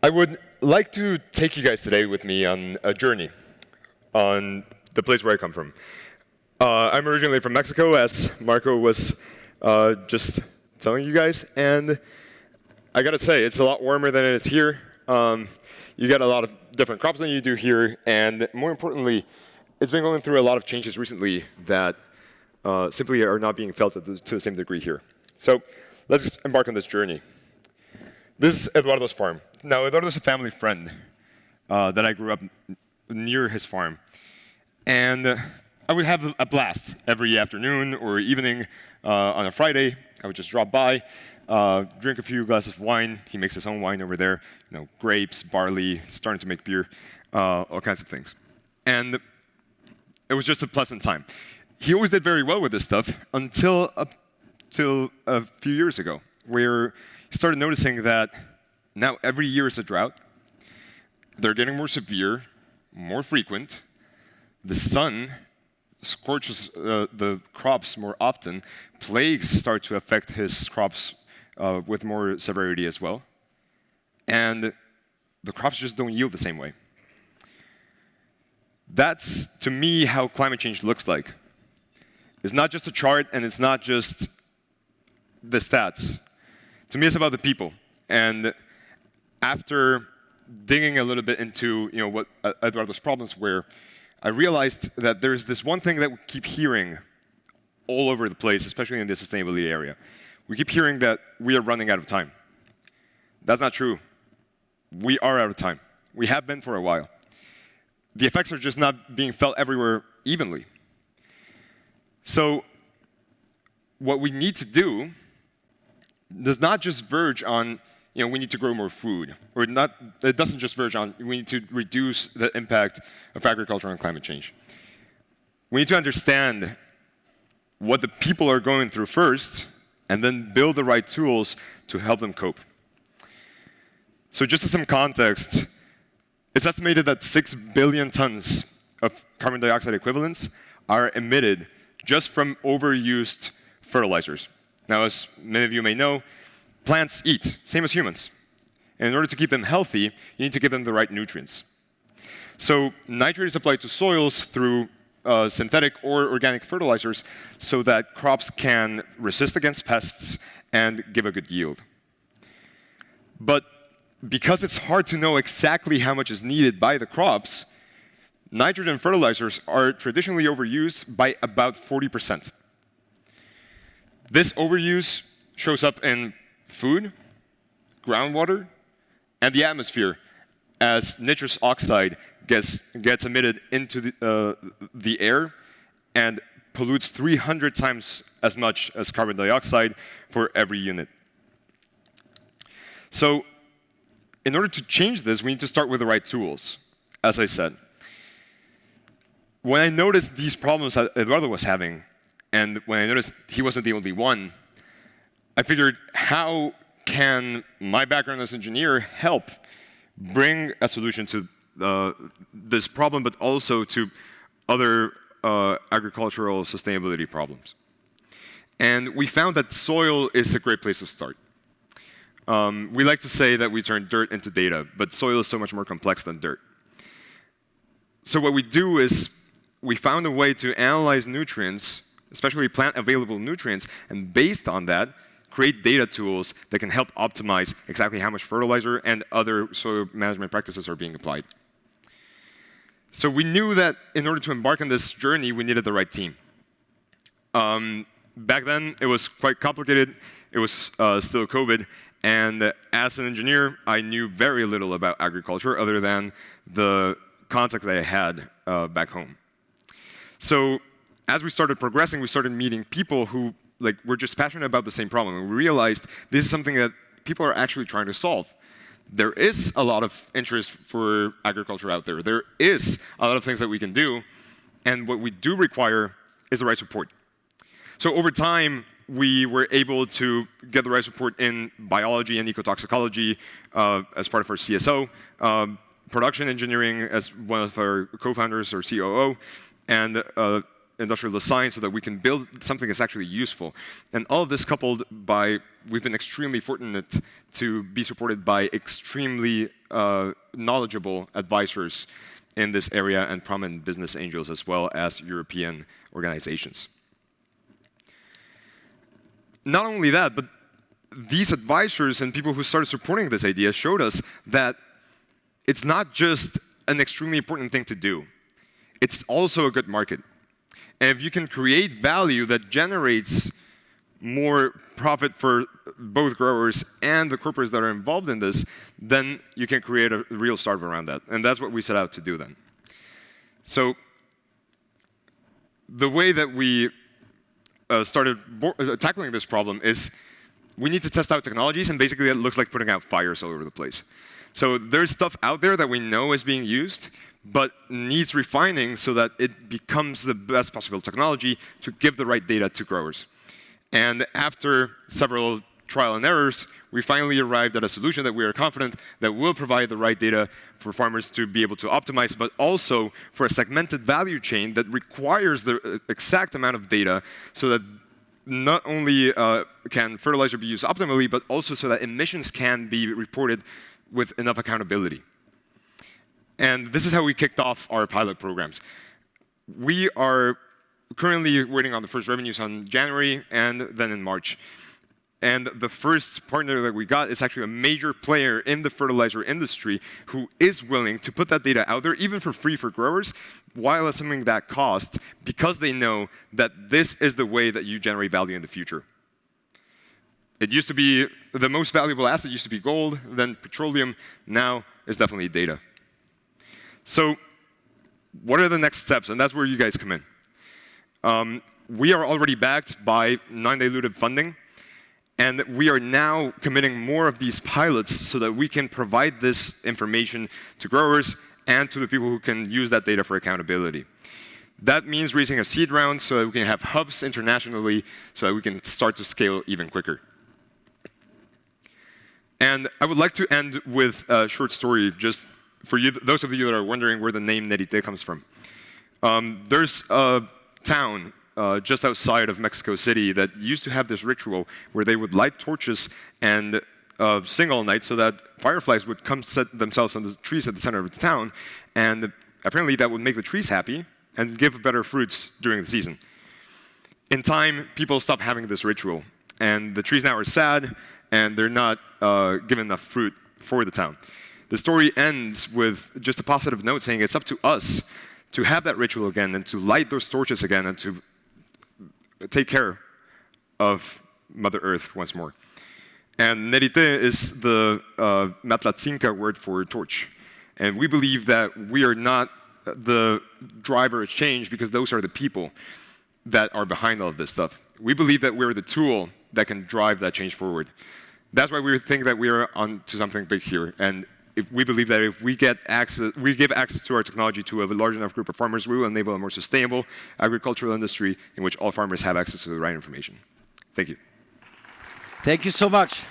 I would like to take you guys today with me on a journey on the place where I come from. I'm originally from Mexico, as Marco was just telling you guys, and I gotta say, it's a lot warmer than it is here. You get a lot of different crops than you do here, and more importantly, it's been going through a lot of changes recently that simply are not being felt to the same degree here. So let's embark on this journey. This is Eduardo's farm. Now, Eduardo's a family friend that I grew up near his farm. And I would have a blast every afternoon or evening on a Friday. I would just drop by, drink a few glasses of wine. He makes his own wine over there, grapes, barley, starting to make beer, all kinds of things. And it was just a pleasant time. He always did very well with this stuff until a few years ago, where he started noticing that now every year is a drought. They're getting more severe, more frequent. The sun scorches the crops more often. Plagues start to affect his crops with more severity as well. And the crops just don't yield the same way. That's, to me, how climate change looks like. It's not just a chart, and it's not just the stats. To me, it's about the people. And after digging a little bit into what Eduardo's problems were, I realized that there's this one thing that we keep hearing all over the place, especially in the sustainability area. We keep hearing that we are running out of time. That's not true. We are out of time. We have been for a while. The effects are just not being felt everywhere evenly. So what we need to do does not just verge on we need to grow more food, or it doesn't just verge on we need to reduce the impact of agriculture on climate change. We need to understand what the people are going through first, and then build the right tools to help them cope. So just as some context, it's estimated that 6 billion tons of carbon dioxide equivalents are emitted just from overused fertilizers. Now, as many of you may know, plants eat, same as humans. And in order to keep them healthy, you need to give them the right nutrients. So nitrate is applied to soils through synthetic or organic fertilizers so that crops can resist against pests and give a good yield. But because it's hard to know exactly how much is needed by the crops, nitrogen fertilizers are traditionally overused by about 40%. This overuse shows up in food, groundwater, and the atmosphere as nitrous oxide gets emitted into the air and pollutes 300 times as much as carbon dioxide for every unit. So in order to change this, we need to start with the right tools, as I said. When I noticed these problems that Eduardo was having, and when I noticed he wasn't the only one, I figured, how can my background as an engineer help bring a solution to this problem, but also to other agricultural sustainability problems? And we found that soil is a great place to start. We like to say that we turn dirt into data, but soil is so much more complex than dirt. So what we do is we found a way to analyze nutrients, especially plant-available nutrients, and based on that, create data tools that can help optimize exactly how much fertilizer and other soil management practices are being applied. So we knew that in order to embark on this journey, we needed the right team. Back then, it was quite complicated. It was still COVID. And as an engineer, I knew very little about agriculture other than the contact that I had back home. So as we started progressing, we started meeting people who were just passionate about the same problem. And we realized this is something that people are actually trying to solve. There is a lot of interest for agriculture out there. There is a lot of things that we can do. And what we do require is the right support. So over time, we were able to get the right support in biology and ecotoxicology as part of our CSO, production engineering as one of our co-founders or COO, and industrial design so that we can build something that's actually useful. And all of this coupled by, we've been extremely fortunate to be supported by extremely knowledgeable advisors in this area and prominent business angels as well as European organizations. Not only that, but these advisors and people who started supporting this idea showed us that it's not just an extremely important thing to do. It's also a good market. And if you can create value that generates more profit for both growers and the corporates that are involved in this, then you can create a real startup around that. And that's what we set out to do then. So the way that we started tackling this problem is we need to test out technologies, and basically it looks like putting out fires all over the place. So there's stuff out there that we know is being used, but needs refining so that it becomes the best possible technology to give the right data to growers. And after several trial and errors, we finally arrived at a solution that we are confident that will provide the right data for farmers to be able to optimize, but also for a segmented value chain that requires the exact amount of data so that not only can fertilizer be used optimally, but also so that emissions can be reported with enough accountability. And this is how we kicked off our pilot programs. We are currently waiting on the first revenues on January and then in March. And the first partner that we got is actually a major player in the fertilizer industry who is willing to put that data out there, even for free for growers, while assuming that cost, because they know that this is the way that you generate value in the future. It used to be the most valuable asset used to be gold, then petroleum, now is definitely data. So what are the next steps? And that's where you guys come in. We are already backed by non-dilutive funding. And we are now committing more of these pilots so that we can provide this information to growers and to the people who can use that data for accountability. That means raising a seed round so that we can have hubs internationally so that we can start to scale even quicker. And I would like to end with a short story, just for you, those of you that are wondering where the name Nerit'e comes from. There's a town just outside of Mexico City that used to have this ritual where they would light torches and sing all night so that fireflies would come set themselves on the trees at the center of the town, and apparently that would make the trees happy and give better fruits during the season. In time, people stopped having this ritual, and the trees now are sad, and they're not given enough fruit for the town. The story ends with just a positive note saying it's up to us to have that ritual again and to light those torches again and to take care of Mother Earth once more. And Nerit'e is the Matlatzinca word for torch. And we believe that we are not the driver of change because those are the people that are behind all of this stuff. We believe that we're the tool that can drive that change forward. That's why we think that we are onto something big here. And if we believe that if we give access to our technology to a large enough group of farmers, we will enable a more sustainable agricultural industry in which all farmers have access to the right information. Thank you. Thank you so much.